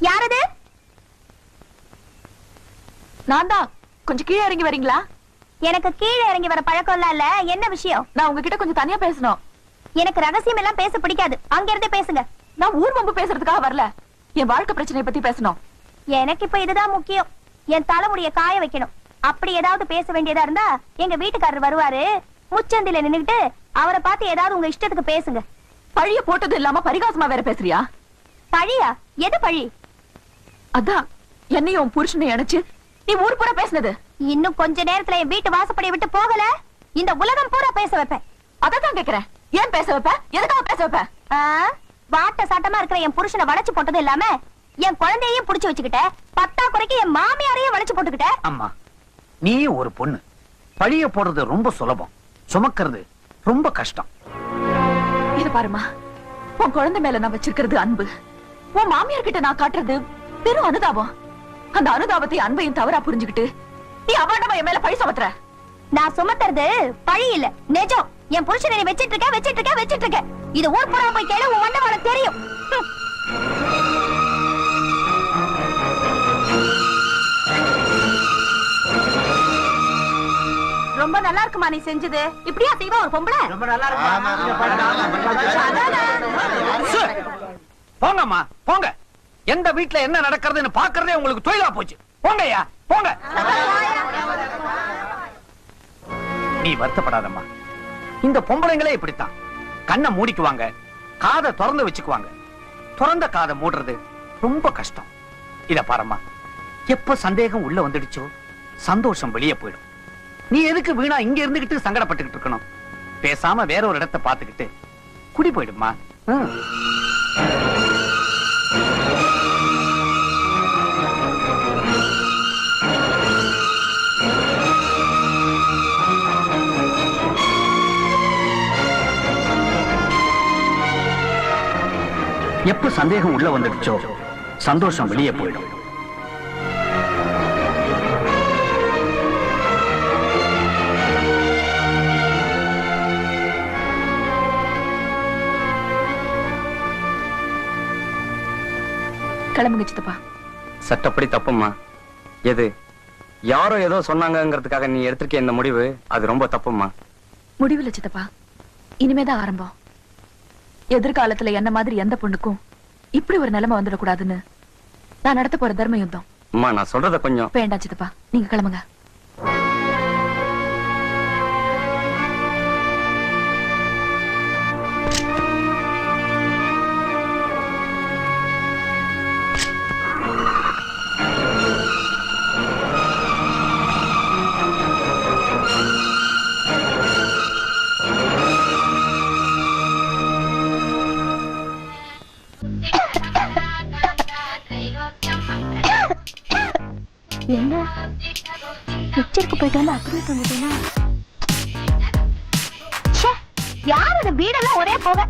யாரது? நான் தான். கொஞ்சம் கீழே இறங்கி வரீங்களா? எனக்கு கீழே இறங்கி வர பழக்கம் இல்ல. என்ன விஷயம்? நான் உங்ககிட்ட கொஞ்சம் தனியா பேசணும். எனக்கு ரகசியம் எல்லாம் பேச பிடிக்காது. அங்க இருந்தே பேசுங்க. நான் ஊர் வம்பு பேசுறதுக்காக வரல. என் வாழ்க்கை பிரச்சனையை பத்தி பேசணும். எனக்கு இப்ப இதுதான் முக்கியம். என் தலைமுடிய காய வைக்கணும். அப்படி ஏதாவது பேச வேண்டியதா இருந்தா எங்க வீட்டுக்காரர் வருவாரு. முச்சந்தில நின்னுகிட்டு அவரை பார்த்து ஏதாவது உங்க இஷ்டத்துக்கு பேசுங்க. பழிய போட்டது இல்லாம பரிகாசமா வேற பேசுறியா? பழியா? எது பழி? அதான் என்னையும் புருஷனை அணைச்சு நீ ஊர் பூரா பேசுனது. இன்னும் கொஞ்ச நேரத்துல என் வீட்டு வாசப்படியை விட்டு போகல, இந்த உலகம் பூரா பேச வைப்பேன். அதான் கேக்குறேன். ஏன் பேச வைப்ப? எதுக்காக பேச வைப்ப? வாட்ட சாட்டமா இருக்கிற என் புருஷனை வளைச்சு போட்டது இல்லாம என் குழந்தையையும் புடிச்சு வச்சுக்கிட்ட, பத்தா குறைக்கு என் மாமியாரையும் வளைச்சு போட்டுக்கிட்ட. அம்மா, நீ ஒரு பொண்ணு. பழிய போடுறது ரொம்ப சுலபம், சுமக்கிறது ரொம்ப கஷ்டம். இது பாருமா, உன் குழந்தை மேல நான் வச்சிருக்கிறது அன்பு. உன் மாமியார் கிட்ட நான் காட்டுறது பெரும் அனுதாபம். அந்த அனுதாபத்தை அன்பையும் தவறா புரிஞ்சுக்கிட்டு நீ அபாண்டமா என் மேல பழி சுமத்துற. நான் சுமத்துறது பழி இல்ல, நிஜம். என் புருஷனை வச்சிட்டு இருக்க. இது ஊர் புறா போய் கேளு, உன் வண்டவாளம் தெரியும். ரொம்ப நல்லா இருக்குமா நீ செஞ்சது? இப்படியா செய்வா ஒரு பொம்பளை? ரொம்ப நல்லா போங்கம்மா, போங்க. எந்த வீட்டுல என்ன நடக்கிறதுன்னு பாக்குறதே உங்களுக்கு தொழிலா போச்சு. போங்கய்யா, போங்க. நீ வருத்தப்படாதம்மா. இந்த பொம்பளைங்களே இப்படித்தான். கண்ணை மூடிக்குவாங்க, காதை திறந்து வச்சுக்குவாங்க. திறந்த காதை மூடுறது ரொம்ப கஷ்டம். இத பாரம்மா, எப்ப சந்தேகம் உள்ள வந்துடுச்சோ சந்தோஷம் வெளியே போயிடும். நீ எதுக்கு வீணா இங்க இருந்துகிட்டு சங்கடப்பட்டுக்கிட்டு இருக்கணும்? பேசாம வேற ஒரு இடத்தை பார்த்துக்கிட்டு குடி போயிடுமா. எப்ப சந்தேகம் உள்ள வந்துடுச்சோ சந்தோஷம் வெளியே போயிடும். கிளம்புங்க சித்தப்பா. சட்டப்படி தப்புமா. எது யாரோ ஏதோ சொன்னாங்கிறதுக்காக நீ எடுத்திருக்க இந்த முடிவு, அது ரொம்ப தப்புமா. முடிவில்லை சித்தப்பா, இனிமேதான் ஆரம்பம். எதிர்காலத்துல என்ன மாதிரி எந்த பொண்ணுக்கும் இப்படி ஒரு நிலைமை வந்துடக்கூடாதுன்னு நான் நடத்த போற தர்ம யுத்தம். அம்மா, நான் சொல்றத கொஞ்சம். வேண்டாம் சித்தப்பா, நீங்க கிளம்புங்க. என்ன பிக்சருக்கு போயிட்டு வந்து அப்படியே தந்துட்டேனா? யார் அந்த வீடெல்லாம் ஒரே போக.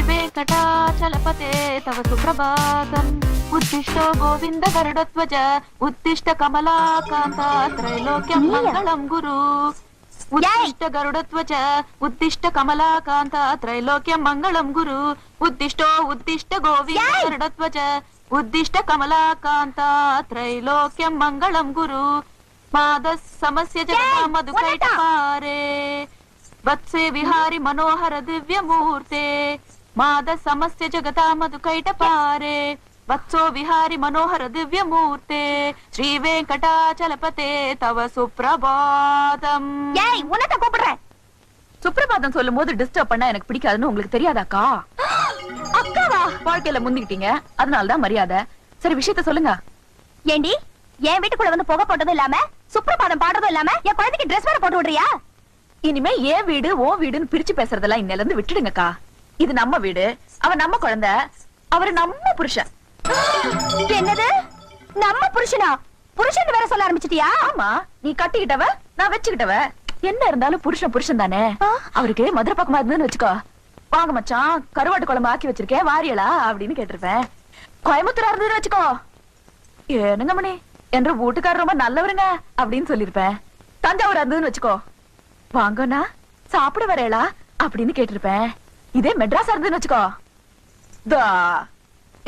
வெங்கடாச்சலபதே தவ சுப்ரபாதம். உத்திஷ்டோ கோவிந்த கருடத்வஜ உத்திஷ்ட கமலாகாந்த த்ரைலோக்யம் மங்களம் குரு. உத்திஷ்ட கருடத்வஜ உத்திஷ்ட கமலாகாந்த த்ரைலோக்யம் மங்களம் குரு. உத்திஷ்டோ உத்திஷ்ட கோவிந்த கருடத்வஜ உத்திஷ்ட கமலாகாந்த த்ரைலோக்யம் மங்களம் குரு. மாதஸ் சமஸ்ய ஜகதா மதுகைடபாரே வத்சே விஹாரி மனோஹர திவ்ய மூர்த்தே. மாத சமஸ்ய ஜகதா மதுகைடபாரே வத்சோ விஹாரி மனோஹர திவ்ய மூர்த்தே. ஸ்ரீ வெங்கடாச்சலபதே தவ சுப்ரபாதம். ஏய், உன்னத கூப்பிடுறேன். சுப்ரபாதம் சொல்லும் போது டிஸ்டர்ப் பண்ணா எனக்கு பிடிக்காதுன்னு உங்களுக்கு தெரியாதாக்கா? அக்காவா? வாழ்க்கையில முந்திக்கிட்டீங்க, அதனாலதான் மரியாதை. சரி, விஷயத்த சொல்லுங்க. ஏண்டி, என் வீட்டுக்குள்ள வந்து புகை போட்டதும் இல்லாம சுப்ரபாதம் பாடுறதும் இல்லாம என் குழந்தைக்கு ட்ரெஸ் வேற போட்டு விடுறியா? இனிமே ஏன் வீடு ஓ வீடுன்னு பிரிச்சு பேசுறதெல்லாம் இன்னையில இருந்து விட்டுடுங்கக்கா. இது நம்ம வீடு, அவன் நம்ம குழந்தை, அவரு நம்ம புருஷன். என்னது, நம்ம புருஷனா? புருஷன் வேற சொல்ல ஆரம்பிச்சிட்டியா? ஆமா, நீ கட்டிக்கிட்டவ, நான் வச்சுக்கிட்டவ. என்ன இருந்தாலும் புருஷன் புருஷன் தானே. அவருக்கு மதுரை பக்கமா இருந்துன்னு வச்சுக்கோ, வாங்க மச்சான் கருவாட்டு குழம்பு ஆக்கி வச்சிருக்கேன் வாரியலா அப்படின்னு கேட்டிருப்பேன். கோயம்புத்தூரா இருந்ததுன்னு வச்சுக்கோ, என்னங்க மணி என்ற வீட்டுக்காரர் ரொம்ப நல்லவருங்க அப்படின்னு சொல்லிருப்பேன். தஞ்சாவூர் இருந்ததுன்னு வச்சுக்கோ, வாங்கண்ணா சாப்பிட வரேளா அப்படின்னு கேட்டிருப்பேன். இதே மெட்ராஸ் இருந்ததுன்னு வச்சுக்கோ, தா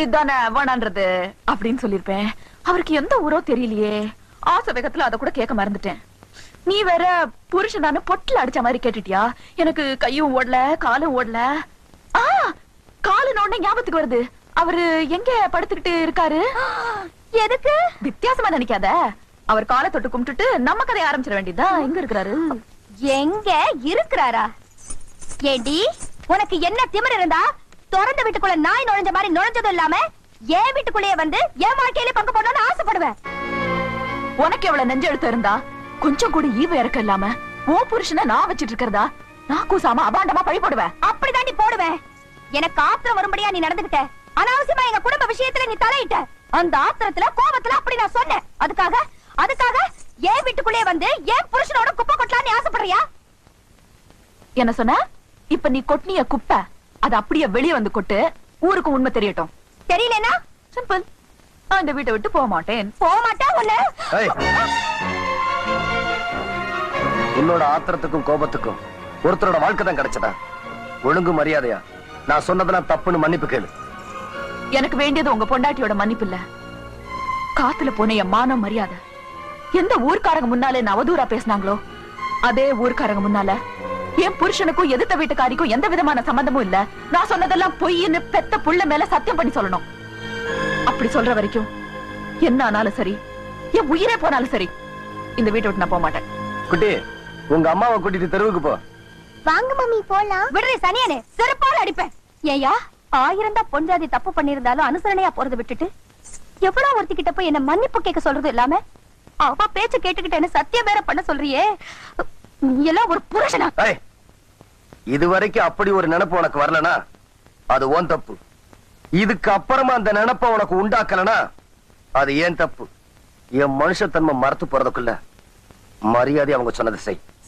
இதானே வேணான்றது அப்படின்னு சொல்லிருப்பேன். அவருக்கு எந்த ஊரோ தெரியலையே, ஆசை வேகத்துல அத கூட கேட்க மறந்துட்டேன். நீ வேற புருஷனானு பொட்டில் அடிச்ச மாதிரி கேட்டுட்டியா? எனக்கு கையும் ஓடல காலும் ஓடல. காலு உடனே ஞாபகத்துக்கு வருது. அவரு எங்க படுத்துக்கிட்டு இருக்காரு? எதுக்கு? வித்தியாசமா நினைக்காத. அவர் காலை தொட்டு கும்பிட்டுட்டு நம்ம கதையை ஆரம்பிச்சிட வேண்டியதா. எங்க இருக்கிறாரு? எங்க இருக்கிறாரா? ஏண்டி, உனக்கு என்ன திமிரு இருந்தா திறந்த வீட்டுக்குள்ள நாய் நுழைஞ்ச மாதிரி நுழைஞ்சதும் இல்லாம என் வீட்டுக்குள்ளேயே வந்து என் வாழ்க்கையில பங்கு போடணும்னு ஆசைப்படுவேன். உனக்கு எவ்வளவு நெஞ்செழுத்து இருந்தா கொஞ்சம் கூட ஈவு இறக்க இல்லாம ஓ புருஷனை நான் வச்சிட்டு இருக்கிறதா நான் கூசாம அபாண்டமா பழி போடுவேன். அப்படிதாண்டி போடுவேன். எனக்கு ஆத்திரம் வரும்படியா நீ நடந்துகிட்ட. அனாவசியமா எங்க குடும்ப விஷயத்துல நீ தலையிட்ட. அந்த ஆத்திரத்துல கோபத்துல அப்படி நான் சொன்னேன். அதுக்காக என் வீட்டுக்குள்ளே வந்து என் புருஷனோட குப்பை கொட்டலான்னு ஆசைப்படுறியா? என்ன சொன்ன? இப்ப நீ கொட்டினிய குப்பை அது அப்படியே வெளியே வந்து கொட்டு. ஊருக்கு உண்மை தெரியட்டும். தெரியலனா சிம்பிள், அந்த வீட்டை விட்டு போக மாட்டேன். உன்ன உன்னோட ஆத்திரத்துக்கும் கோபத்துக்கும் ஒருத்தரோட வாழ்க்கை தான் கிடைச்சதா? ஒழுங்கு மரியாதையா நான் சொன்னதெல்லாம் தப்புன்னு மன்னிப்பு கேளு. எனக்கு வேண்டியது உங்க பொண்டாட்டியோட மன்னிப்பு இல்ல, காத்துல போன என் மானம் மரியாதை. எந்த ஊர்க்காரங்க முன்னாலே நான் அவதூறா பேசினாங்களோ அதே ஊர்க்காரங்க முன்னால என் புருஷனுக்கும் எதிர்த்த வீட்டுக்காரிக்கும் எந்த விதமான சம்பந்தமும் இல்ல, நான் சொன்னதெல்லாம் பொய்ன்னு பெத்த புள்ள மேல சத்தியம் பண்ணி சொல்லணும். அப்படி சொல்ற வரைக்கும் என்ன ஆனாலும் சரி, என் உயிரே போனாலும் சரி, இந்த வீட்டை விட்டு நான் போக மாட்டேன். குட்டி, உங்க அம்மாவை கூட்டிட்டு தெருவுக்கு போ. வாங்க மம்மி போலாம். விடுறே சனியனே, செருப்பால அடிப்பேன். ஏயா, 1000 தான் பொஞ்சாதி தப்பு பண்ணிருந்தாலும் அனுசரணையா போறதை விட்டுட்டு எவ்வளவு ஒருத்திக்கிட்ட போய் என்ன மன்னிப்பு கேட்க சொல்றது இல்லாம அவ பேச்ச கேட்டுக்கிட்டேன்னு சத்தியம் வேற பண்ண சொல்றியே. நீ எல்லாம் ஒரு புருஷனா? இதுவரைக்கும் அப்படி ஒரு நினைப்பு உனக்கு வரலனா அது உன் தப்பு. இதுக்கு அப்புறமா அந்த நினைப்ப உனக்கு உண்டாக்கலனா அது ஏன் தப்பு. என் மனுஷத்தன்மை மறத்து போறதுக்குள்ள மரியாதை அவங்க சொன்னதை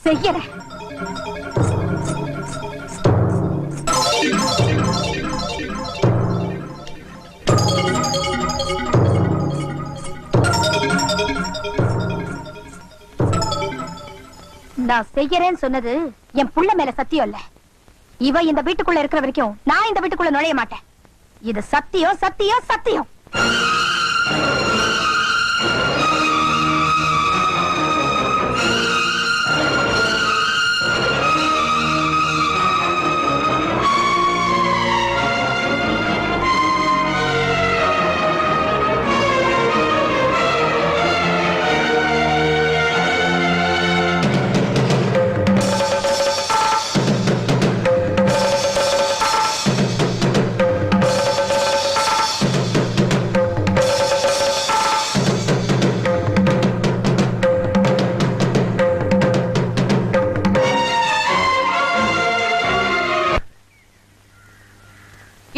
செய்யறேன். நான் செய்யறேன்னு சொன்னது என் புள்ள மேல சத்தியம் இல்ல. இவ இந்த வீட்டுக்குள்ள இருக்கிற வரைக்கும் நான் இந்த வீட்டுக்குள்ள நுழைய மாட்டேன். இது சத்தியம் சத்தியம் சத்தியம்.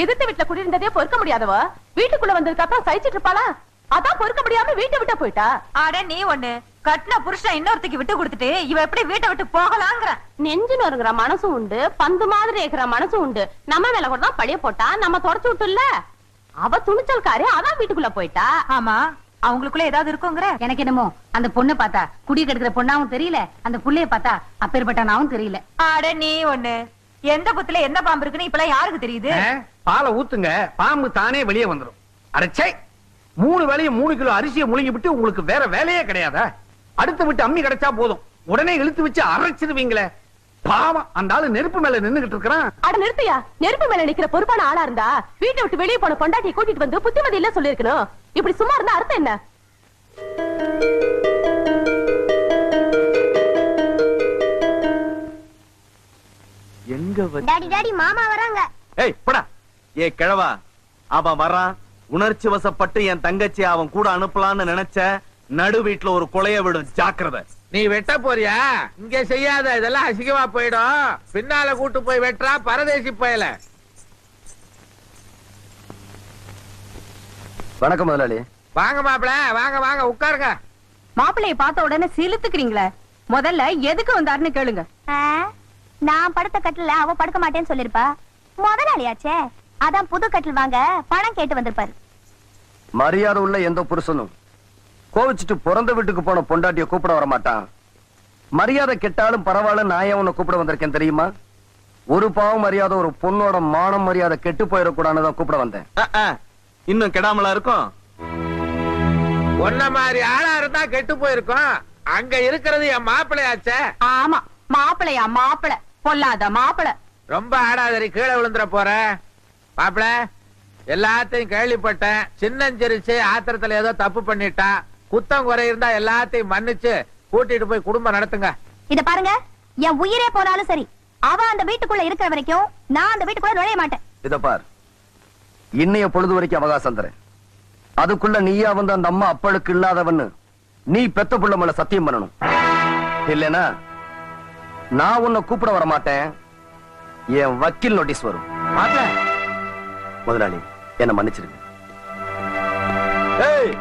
எதிர்த்த வீட்டுல குடியிருந்ததே பொறுக்க முடியாதவ வீட்டுக்குள்ள வந்ததுக்கு அப்புறம் சகிச்சிட்டு இருப்பாளா? அதான் பொறுக்க முடியாம வீட்டை விட்டு போயிட்டா. அட நீ ஒண்ணு கட்டின புருஷன் இன்னொருத்திக்கு விட்டு கொடுத்துட்டு இவ எப்படி வீட்டை விட்டு போகலாங்கிற? நெஞ்சு நொறுங்குற மனசும் உண்டு, பந்து மாதிரி இருக்கிற மனசும் உண்டு. நம்ம மேல கூட தான் பழிய போட்டா நம்ம தொடச்சு விட்டுல. அவ துணிச்சல்காரி, அதான் வீட்டுக்குள்ள போயிட்டா. ஆமா, அவங்களுக்குள்ள ஏதாவது இருக்குங்கிற? எனக்கு என்னமோ அந்த பொண்ணு பார்த்தா குடி கெடுக்கிற பொண்ணாவும் தெரியல, அந்த புள்ளைய பார்த்தா அப்பேற்பட்டனாவும் தெரியல. அட நீ ஒண்ணு, எந்த புத்துல என்ன பாம்பு இருக்குன்னு இப்பெல்லாம் யாருக்கு தெரியுது? பாலை ஊத்துங்க, பாம்பு தானே வெளியே வந்துடும். அரைச்சை 3 வேளையும் 3 கிலோ அரிசியை முழுங்கி விட்டு உங்களுக்கு வேற வேலையே கிடையாதா? அடுத்து விட்டு அம்மி கிடைச்சா போதும், உடனே இழுத்து வச்சு அரைச்சிருவீங்களே. பாவம், அந்த ஆளு நெருப்பு மேல நின்னுகிட்டு இருக்கிறான். அட நிறுத்தியா, நெருப்பு மேல நிக்கிற பொறுப்பான ஆளா இருந்தா வீட்டை விட்டு வெளியே போன பொண்டாட்டியை கூட்டிட்டு வந்து புத்திமதி இல்ல சொல்லிருக்கணும். இப்படி சும்மா இருந்தா அர்த்தம் என்ன? எங்க டாடி டாடி மாமா வராங்க. ஏய் போடா. ஏ கிழவா, அவன் வரான். உணர்ச்சி வசப்பட்டு என் தங்கச்சி அவன் கூட அனுப்பலான்னு நினைச்ச, நடு வீட்டுல ஒரு கொலைய விடும், ஜாக்கிரதை. நீ வெட்ட போறியா? இங்க செய்யாத, இதெல்லாம் அசிங்கமா போயிடும். பின்னால கூட்டு போய் வெட்டா பரதேசி பயல. வணக்கம் முதலாளி. வாங்க மாப்பிள, வாங்க வாங்க உட்காருங்க. மாப்பிள்ளைய பார்த்த உடனே சிலுத்துக்கிறீங்களே, முதல்ல எதுக்கு வந்தாருன்னு கேளுங்க. நான் படுத்த கட்டில அவ படுக்க மாட்டேன்னு சொல்லிருப்பா. முதலாளியாச்சே, அதான் புது கட்டில் வாங்க பணம் கேட்டு வந்திருப்பாரு. மரியாதை உள்ள எந்த புருஷனும் கோவிச்சுட்டு பிறந்த வீட்டுக்கு போன பொண்டாட்டிய கூப்பிட வர மாட்டான். மரியாதை கெட்டாலும் பரவாயில்ல, நான் ஏன் உன்னை கூப்பிட வந்திருக்கேன் தெரியுமா? ஒரு பாவம் மரியாதை ஒரு பொண்ணோட மானம் மரியாதை கெட்டு போயிடக்கூடாதுதான் கூப்பிட வந்தேன். இன்னும் கெடாமலா இருக்கும். ஒன்ன மாதிரி ஆளா இருந்தா கெட்டு போயிருக்கோம். அங்க இருக்கிறது என் மாப்பிள்ளையாச்சே. ஆமா, மாப்பிளையா மாப்பிளை, பொல்லாத மாப்பிளை. ரொம்ப ஆடாதரி, கீழே விழுந்துற போற. மாப்பிள, எல்லாத்தையும் கேள்விப்பட்டேன். சின்னஞ்சிரிச்சு ஆத்திரத்துல ஏதோ தப்பு பண்ணிட்டா. குத்தம் குறை இருந்தா எல்லாத்தையும் மன்னிச்சு கூட்டிட்டு போய் குடும்பம் நடத்துங்க. இத பாருங்க, என் உயிரே போனாலும் சரி, அவ அந்த வீட்டுக்குள்ள இருக்கிற வரைக்கும் நான் அந்த வீட்டுக்குள்ள நுழைய மாட்டேன். இத பார், இன்னைய பொழுது வரைக்கும் அவகாசம் தரேன். அதுக்குள்ள நீயா வந்து அந்த அம்மா அப்பளுக்கு இல்லாதவன்னு நீ பெத்த புள்ள மேல சத்தியம் பண்ணணும். இல்லனா நான் உன்னை கூப்பிட வர மாட்டேன். என் வக்கீல் நோட்டீஸ் வரும். முதலாளி, என்ன மன்னிச்சிருங்க. ஏய்,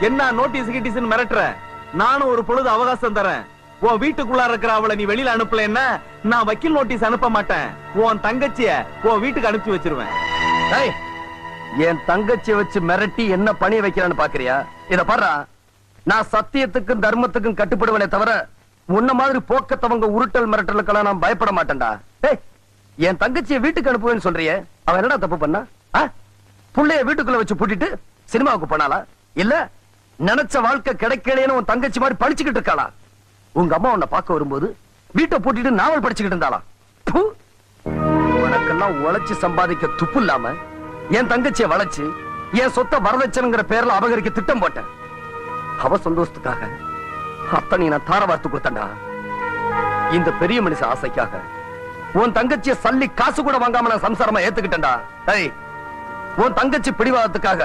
என்ன நோட்டீஸ் கிட்டீஸ் மிரட்டுற? நானும் ஒரு பொழுது அவகாசம் தரேன். உன் வீட்டுக்குள்ள இருக்கிற அவளை நீ வெளியில அனுப்பலன்னா நான் வக்கீல் நோட்டீஸ் அனுப்ப மாட்டேன். உன் தங்கச்சிய உன் வீட்டுக்கு அனுப்பி வச்சிருவேன். என் தங்கச்சியை வச்சு மிரட்டி என்ன பணி வைக்கிறான்னு பாக்குறியா? இத பாரு, நான் சத்தியத்துக்கும் தர்மத்துக்கும் கட்டுப்படுவனே தவிர உன்ன மாதிரி போக்கத்தவங்க உருட்டல் மிரட்டலுக்கெல்லாம் நான் பயப்பட மாட்டேன்டா. என் தங்கச்சியை வீட்டுக்கு அனுப்புவேன்னு சொல்றியே, அவன் என்னடா தப்பு பண்ணா? புள்ளைய வீட்டுக்குள்ள வச்சு பூட்டிட்டு சினிமாவுக்கு போனாலா? இல்ல நினைச்ச வாழ்க்கை கிடைக்கலன்னு உன் தங்கச்சி மாதிரி படிச்சுக்கிட்டு இருக்காளா? உங்க அம்மா உன்னை பார்க்க வரும்போது வீட்டை பூட்டிட்டு நாவல் படிச்சுக்கிட்டு இருந்தாளா? உனக்கெல்லாம் உழைச்சு சம்பாதிக்க துப்பு இல்லாம என் தங்கச்சியை வளைச்சு என் சொத்தை வரதட்சணைங்கிற பேர்ல அபகரிக்க திட்டம் போட்டேன். அவ சந்தோஷத்துக்காக அத்தனை நான் தார வார்த்து கொடுத்தேன்டா. இந்த பெரிய மனுஷ ஆசைக்காக உன் தங்கச்சியை சல்லி காசு கூட வாங்காம நான் சம்சாரமா ஏத்துக்கிட்டேன்டா. உன் தங்கச்சி பிடிவாதத்துக்காக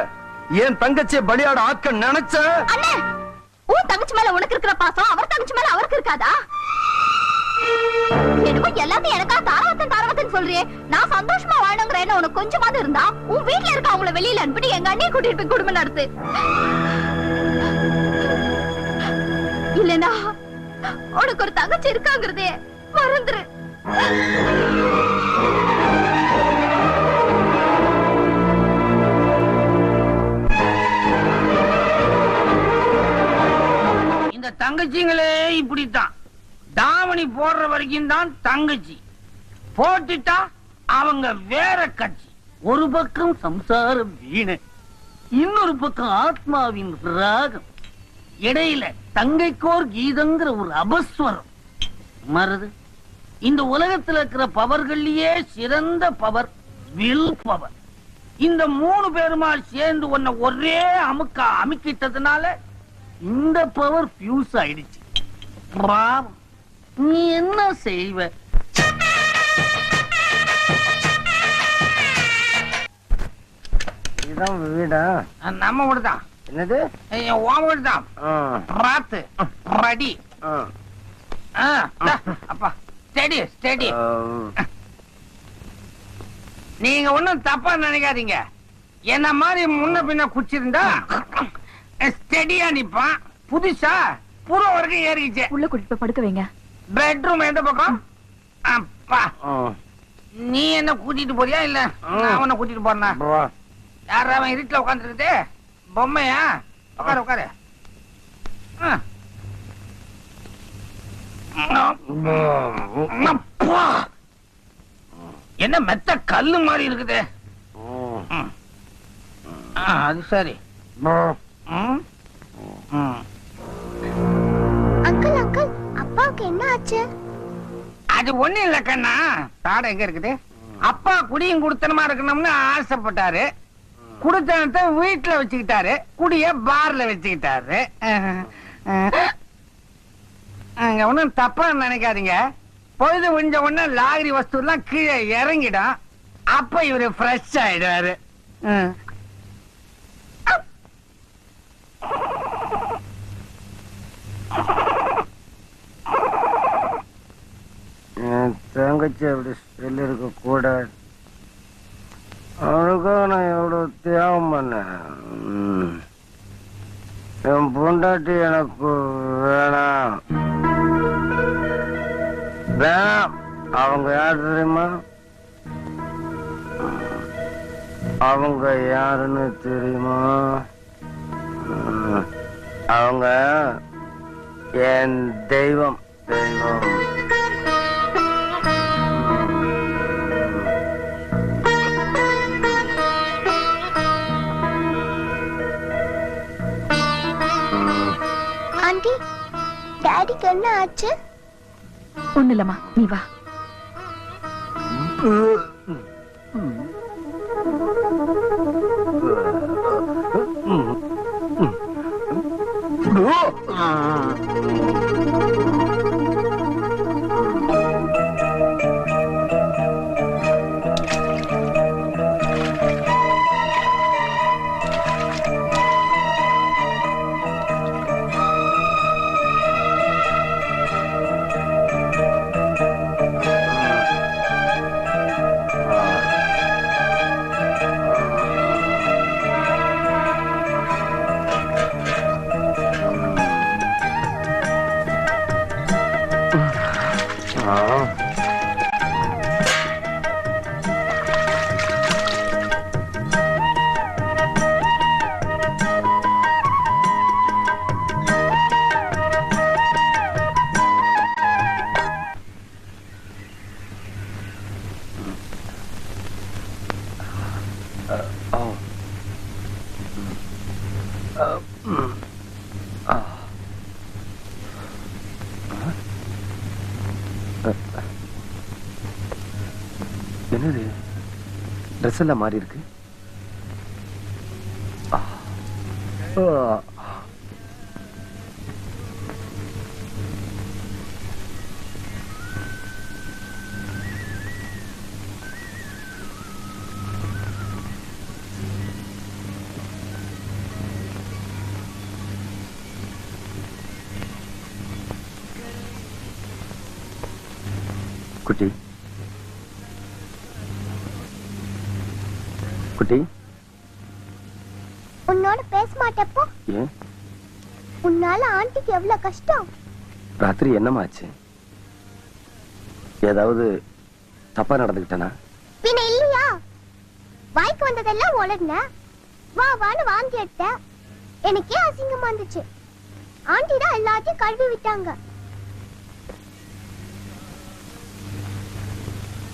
என் தங்கச்சியை பலியாட ஆக்க நினைச்ச. உன் தங்கச்சி மேல உனக்கு இருக்கிற பாசம் அவர் தங்கச்சி மேல அவருக்கு இருக்காதா? என்னமோ எல்லாத்தையும் எனக்கா தாரவத்தன் சொல்றியே. நான் சந்தோஷமா வாழணுங்கிற என்ன உனக்கு கொஞ்சமாவது இருந்தா உன் வீட்டுல இருக்க அவங்கள வெளியில அனுப்பிட்டு எங்க அண்ணியை கூட்டிட்டு போய் குடும்பம் நடத்து. இல்லனா உனக்கு ஒரு தங்கச்சி இருக்காங்கிறதே மறந்துரு. இந்த தங்கச்சிங்களே இப்படித்தான். தாவணி போடுற வரைக்கும் தான் தங்கச்சி, போட்டுட்டா அவங்க வேற கட்சி. ஒரு பக்கம் சம்சாரம் வீணை, இன்னொரு பக்கம் ஆத்மாவின் ராகம், இடையில தங்கைக்கோர் கீதங்கிற ஒரு அபஸ்வரம் மருது. இந்த உலகத்துல இருக்கிற பவர்கள்லயே சிறந்த பவர் வில் பவர். இந்த 3 பேருமா சேர்ந்து ஒன்ன ஒரே அமுக்கிட்டதுனால இந்த பவர் பியூஸ் ஆயிடுச்சு. பாவம், நீ என்ன செய்வ? இதான் வீடா? நம்ம வீடுதான். என்னது? உன் வீடுதான். ராத்து ரெடி. அப்பா ஸ்டெடி ஸ்டெடி. நீங்க ஒண்ணும் தப்பா நினைக்காதீங்க. என்ன மாதிரி முன்ன பின்ன குச்சிருந்தா ஸ்டெடியா நிப்பான். புதுசா புற வரைக்கும் ஏறிச்சு. உள்ள கூட்டிட்டு போய் படுக்க வைங்க. பெட்ரூம் எந்த பக்கம்? அப்பா, நீ என்ன கூட்டிட்டு போறியா இல்ல நான் உன்னை கூட்டிட்டு போறேன்னா? யாரா அவன் இருட்டுல உட்காந்துருக்குது? பொம்மையா? உட்காரு உட்காரு. என்ன மெத்த கல்லு மாதிரி இருக்குது. அது சரி. அங்கிள் அங்கிள், அப்பாவுக்கு என்ன ஆச்சு? அது ஒண்ணு இல்ல கண்ணா. தாடை எங்க இருக்குது? அப்பா குடியும் குடுத்தனமா இருக்கணும்னு ஆசைப்பட்டாரு. குடுத்தனத்தை வீட்டுல வச்சுக்கிட்டாரு, குடிய பார்ல வச்சுக்கிட்டாரு. ஒன்னும் தப்பா நினைக்காதீங்க. பொழுது முடிஞ்ச உடனே லாகரி வஸ்து எல்லாம் கீழே இறங்கிடும். அப்ப இவரு ஃப்ரெஷ் ஆயிடுவாரு. தங்கச்சி அப்படி சொல்லி இருக்க கூட அவளுக்காக நான் எவ்வளவு தியாகம் பண்ணேன். என் பொண்டாட்டி எனக்கு வேணாம். அவங்க யார் தெரியுமா? அவங்க யாருன்னு தெரியுமா? அவங்க என் தெய்வம் தெய்வம். ஆண்டி, டாடிக்கு என்ன ஆச்சு? ஒண்ணு இல்லம்மா, நீ வா. என்னது ட்ரெஸ் எல்லாம் மாறி இருக்கு? குட்டி குட்டி, உன்னோட பேச மாட்டப்போ ஏன்? உன்னால ஆண்டிக்கு எவ்வளவு கஷ்டம். ராத்திரி என்னமாச்சு? ஏதாவது தப்பா நடந்துக்கிட்டனா? பின்ன இல்லையா? வாய்க்கு வந்ததெல்லாம் உளர்ன, வா வான்னு வாந்தி எடுத்த. எனக்கே அசிங்கமா இருந்துச்சு. ஆண்டி தான் எல்லாத்தையும் கழுவி விட்டாங்க.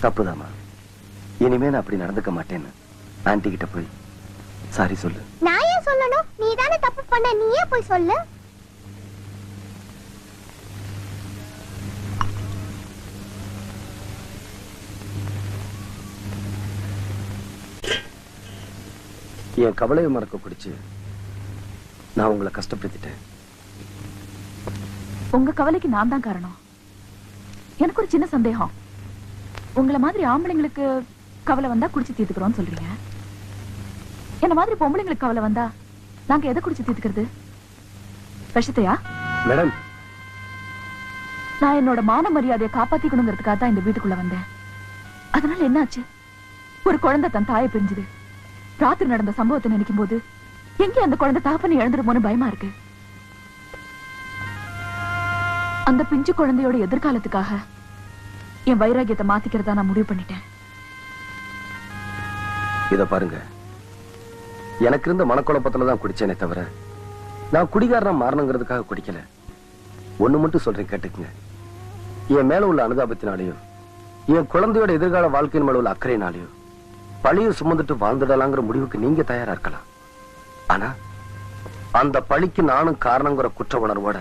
தப்புதாமா. இனிமே நான் அப்படி நடந்துக்க மாட்டேன்னு ஆன்டி கிட்ட போய் சாரி சொல்லு. நான் ஏன் சொல்லணும்? நீ தானே தப்பு பண்ண, நீயே போய் சொல்லு. என் கவலையை மறக்க பிடிச்சு நான் உங்களை கஷ்டப்படுத்திட்டேன். உங்க கவலைக்கு நான் தான் காரணம். எனக்கு ஒரு சின்ன சந்தேகம். உங்களை மாதிரி ஆம்பளைங்களுக்கு கவலை வந்தா குடிச்சு தீர்த்துக்கிறோம்னு சொல்றீங்க. என்ன மாதிரி பொம்பளைங்களுக்கு கவலை வந்தா நாங்க எதை குடிச்சு தீர்த்துக்கிறது? விஷத்தையா? மேடம், நான் என்னோட மான மரியாதையை காப்பாத்திக்கணுங்கிறதுக்காக தான் இந்த வீட்டுக்குள்ள வந்தேன். அதனால என்னாச்சு? ஒரு குழந்தை தன் தாயை பிரிஞ்சுது. ராத்திரி நடந்த சம்பவத்தை நினைக்கும் போது எங்கே அந்த குழந்தை தகப்பனை இழந்துருமோன்னு பயமா இருக்கு. அந்த பிஞ்சு குழந்தையோட எதிர்காலத்துக்காக என் வைராகியத்தை மாத்திக்கிறதா நான் முடிவு பண்ணிட்டேன். இத பாருங்க, எனக்கு இருந்த மனக்குழப்பத்துலதான் குடிச்சேனே தவிர நான் குடிகாரனா மாறணுங்கிறதுக்காக குடிக்கல. ஒண்ணு மட்டும் சொல்றேன், கேட்டுக்குங்க. என் மேல உள்ள அனுதாபத்தினாலேயோ என் குழந்தையோட எதிர்கால வாழ்க்கையின் மேல உள்ள அக்கறையினாலேயோ பழியை சுமந்துட்டு வாழ்ந்துடலாங்கிற முடிவுக்கு நீங்க தயாரா இருக்கலாம். ஆனா அந்த பழிக்கு நானும் காரணங்கிற குற்ற உணர்வோட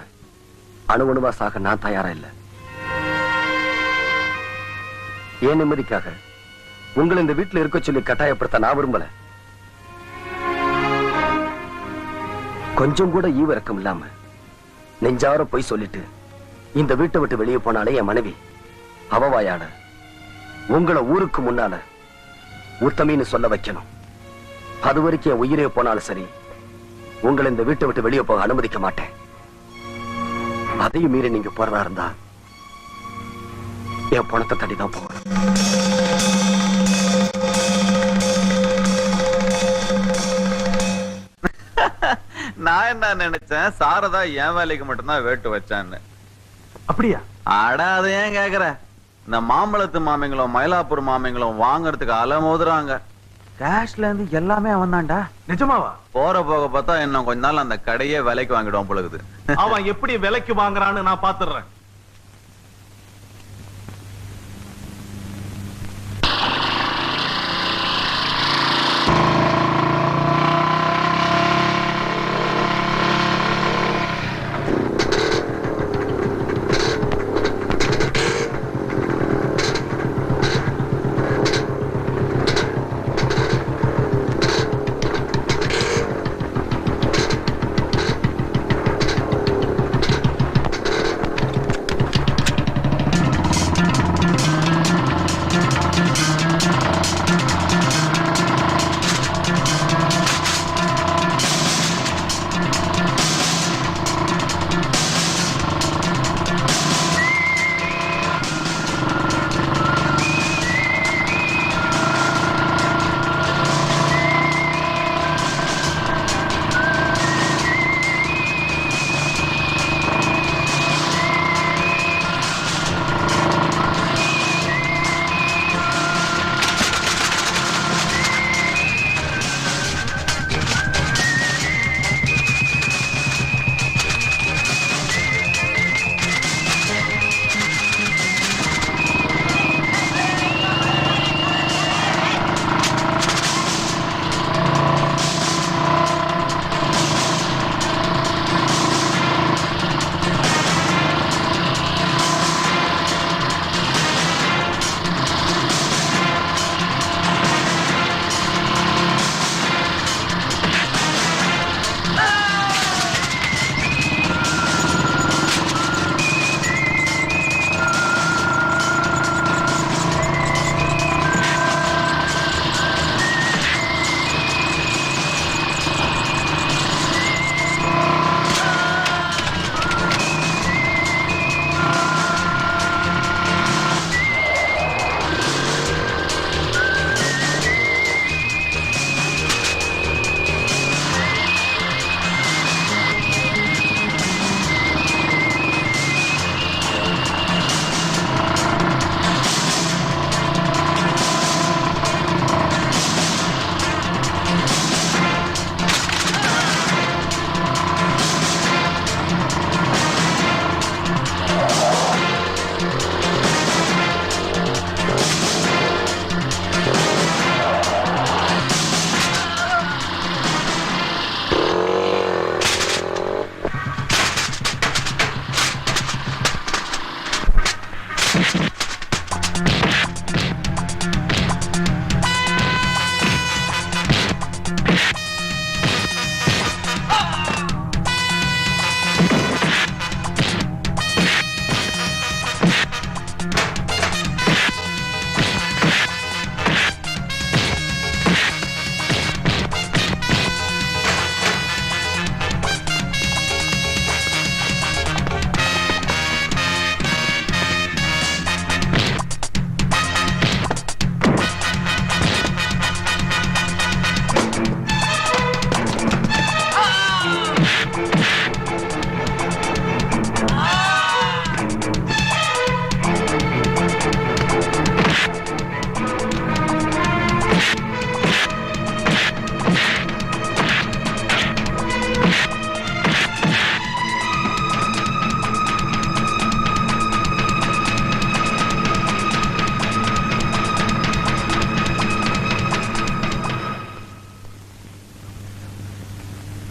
அணுவணுவா சாக நான் தயாரா இல்ல. ஏன் நிம்மதிக்காக உங்களை இந்த வீட்டுல இருக்க சொல்லி கட்டாயப்படுத்த நான் விரும்பல. கொஞ்சம் கூட ஈவிரக்கம் இல்லாம நெஞ்சார போய் சொல்லிட்டு இந்த வீட்டை விட்டு வெளியே போனாலே என் மனைவி அவவாயால உங்களை ஊருக்கு முன்னால உத்தமின்னு சொல்ல வைக்கணும். அது வரைக்கும் என் உயிரே போனாலும் சரி, உங்களை இந்த வீட்டை விட்டு வெளியே போக அனுமதிக்க மாட்டேன். அதையும் மீறி நீங்க போறதா இருந்தா என் பணத்தை தட்டிதான் போகணும். நான் என்ன நினைச்சேன், சாரதா என் வேலைக்கு மட்டும்தான் வேட்டு வச்சான்னு. அப்படியா? அட, அதை ஏன் கேக்குற? இந்த மாம்பழத்து மாமிங்களும் மயிலாப்பூர் மாமிங்களும் வாங்கறதுக்கு அலமோதுறாங்க. கேஷ்ல இருந்து எல்லாமே அவன் தான்டா. நிஜமாவா? போற போக பார்த்தா இன்னும் கொஞ்ச நாள் அந்த கடையே விலைக்கு வாங்கிடுவான் பொழுது. அவன் எப்படி விலைக்கு வாங்குறான்னு நான் பாத்துறேன்.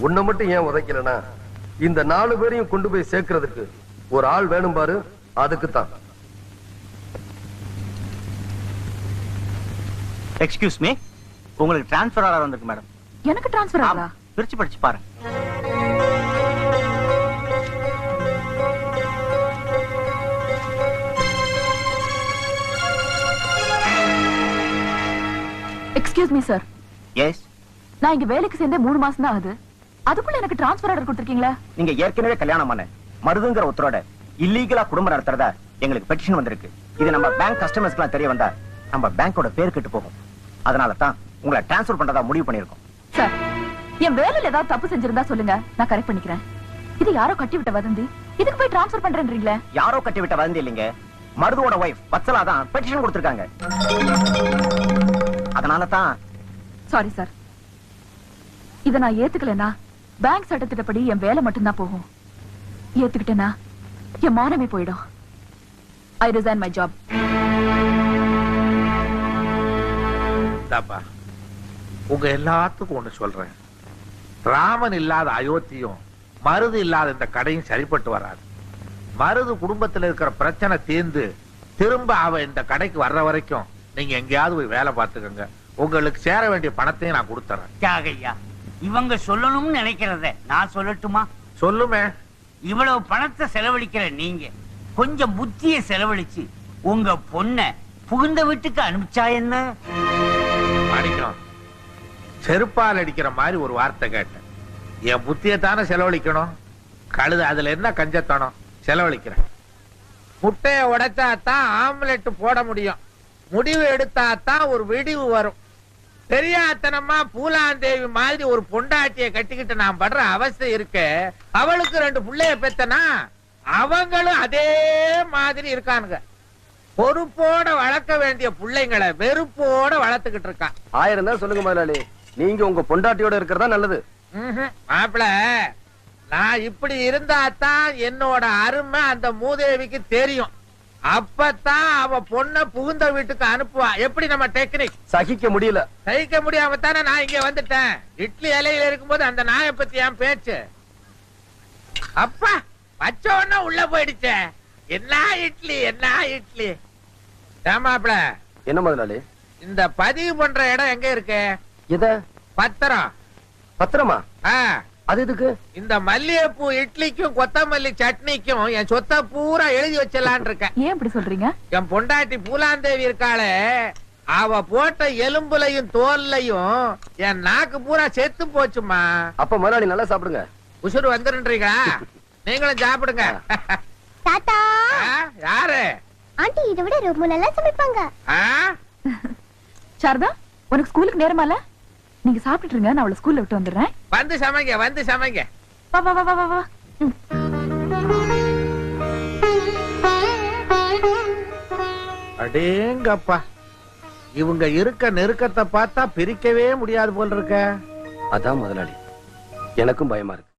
உன்னை மட்டும் ஏன் உதைக்கலனா இந்த 4 பேரையும் கொண்டு போய் சேர்க்கிறதுக்கு ஒரு ஆள் வேணும் பாரு. அதுக்கு தான். எக்ஸ்கியூஸ் மீ, உங்களுக்கு டிரான்ஸ்ஃபர் ஆர்டர் வந்திருக்கு மேடம். எனக்கு டிரான்ஸ்ஃபர் ஆகுதா? பிரிச்சு படிச்சு பாருங்க. Excuse me sir. எஸ். நான் இங்க வேலைக்கு சேர்ந்தே 3 மாசம் தான் ஆகுது. அதுக்குள்ள எனக்கு டிரான்ஸ்ஃபர் ஆர்டர் கொடுத்திருக்கீங்களா? நீங்க ஏற்கனவே கல்யாணம் பண்ண மருதுங்கிற ஒருத்தரோட இல்லீகலா குடும்பம் நடத்துறதா எங்களுக்கு பெட்டிஷன் வந்திருக்கு. இது நம்ம பேங்க் கஸ்டமர்ஸ்க்குலாம் தெரிய வந்தா நம்ம பேங்கோட பேர் கெட்டு போகும். அதனால தான் உங்களை டிரான்ஸ்ஃபர் பண்றதா முடிவு பண்ணிருக்கோம். சார், என் வேலையில ஏதாவது தப்பு செஞ்சிருந்தா சொல்லுங்க, நான் கரெக்ட் பண்ணிக்கிறேன். இது யாரோ கட்டி விட்ட வதந்தி. இதுக்கு போய் டிரான்ஸ்ஃபர் பண்றேன்றீங்களே? யாரோ கட்டி விட்ட வதந்தி இல்லைங்க. மருதுவோட வைஃப் வத்சலா தான் பெட்டிஷன் கொடுத்திருக்காங்க. அதனால தான் சாரி சார். இத நான் ஏத்துக்கலனா பேங்க் சட்டத்திட்டப்படி என் வேலை மட்டும்தான் போகும். ஏத்துக்கிட்டேனா என் மானமே போயிடும். ஐ ரிசைன் மை ஜாப். உங்க எல்லாத்துக்கும் ஒண்ணு சொல்றேன். ராமன் இல்லாத அயோத்தியும் மருது இல்லாத இந்த கடையும் சரிப்பட்டு வராது. மருது குடும்பத்துல இருக்கிற பிரச்சனை தீர்ந்து திரும்ப அவ இந்த கடைக்கு வர்ற வரைக்கும் நீங்க எங்கேயாவது போய் வேலை பார்த்துக்கங்க. உங்களுக்கு சேர வேண்டிய பணத்தையும் நான் கொடுத்துறேன். தியாகையா, இவங்க சொல்லணும்னு நினைக்கிறத நான் சொல்லட்டுமா? சொல்லுமே. இவ்வளவு பணத்தை செலவழிக்கிற நீங்க கொஞ்சம் புத்திய செலவழிச்சு உங்க பொண்ண புகுந்த வீட்டுக்கு அனுப்பிச்சா என்ன? மாணிக்கம், செருப்பால் அடிக்கிற மாதிரி ஒரு வார்த்தை கேட்டேன். என் புத்தியை தானே செலவழிக்கணும். கழுது அதுல என்ன கஞ்சத்தனம்? செலவழிக்கிறேன். முட்டையை உடைச்சாதான் ஆம்லெட் போட முடியும். முடிவு எடுத்தாதான் ஒரு விடிவு வரும். தெரியாதனமா பூலாந்தேவி மாதிரி ஒரு பொண்டாட்டியை கட்டிக்கிட்டு நான் படுற அவஸ்தை இருக்கு. அவளுக்கு 2 பிள்ளைய பெத்தனா அவங்களும் அதே மாதிரி இருக்கானுங்க. பொறுப்போட வளர்க்க வேண்டிய பிள்ளைங்களை வெறுப்போட வளர்த்துக்கிட்டு இருக்கான். 1000 தான் சொல்லுங்க முதலாளி. நீங்க உங்க பொண்டாட்டியோட இருக்கிறதா நல்லது. மாப்பிள, நான் இப்படி இருந்தாதான் என்னோட அருமை அந்த மூதேவிக்கு தெரியும். அப்பதான் அவ பொண்ண புகுந்த வீட்டுக்கு அனுப்புவா. எப்படி நம்ம டெக்னிக் சகிக்க முடியல. சகிக்க முடியாம தானே நான் இங்க வந்துட்டேன். இட்லி இலையில இருக்கும்போது அந்த நாயை பத்தி என் பேச்சு. அப்பா வச்ச உடனே உள்ள போயிடுச்சே. என்ன இட்லி, என்ன இட்லி. ஏமாப்ல, என்ன முதலாளி? இந்த பதிவு பண்ற இடம் எங்க இருக்கு? எத? பத்திரம். பத்திரமா? அது எதுக்கு? இந்த மல்லிகைப்பூ இட்லிக்கும் கொத்தமல்லி சட்னிக்கும் என் சொத்தை பூரா எழுதி வச்சலான் இருக்கேன். ஏன் இப்படி சொல்றீங்க? என் பொண்டாட்டி பூலாந்தேவி இருக்காளே, அவ போட்ட எலும்புலையும் தோல்லையும் என் நாக்கு பூரா செத்து போச்சுமா. அப்ப முதலாளி நல்லா சாப்பிடுங்க. உசுறு வந்துருன்றீங்களா? நீங்களும் சாப்பிடுங்க. தாத்தா, யாரு? ஆண்டி இதை விட ரொம்ப நல்லா சமைப்பாங்க. சாரதா, உனக்கு ஸ்கூலுக்கு நேரமால? நீங்க சாப்பிட்டுட்டு இருங்க, நான் அவளை ஸ்கூல்ல விட்டு வந்துடுறேன். வந்து சமைங்க, வந்து சமைங்க. வா வா வா வா வா. அடேங்கப்பா, இவங்க இருக்க நெருக்கத்தை பார்த்தா பிரிக்கவே முடியாது போல் இருக்க. அதான் முதலாளி, எனக்கும் பயமா இருக்கு.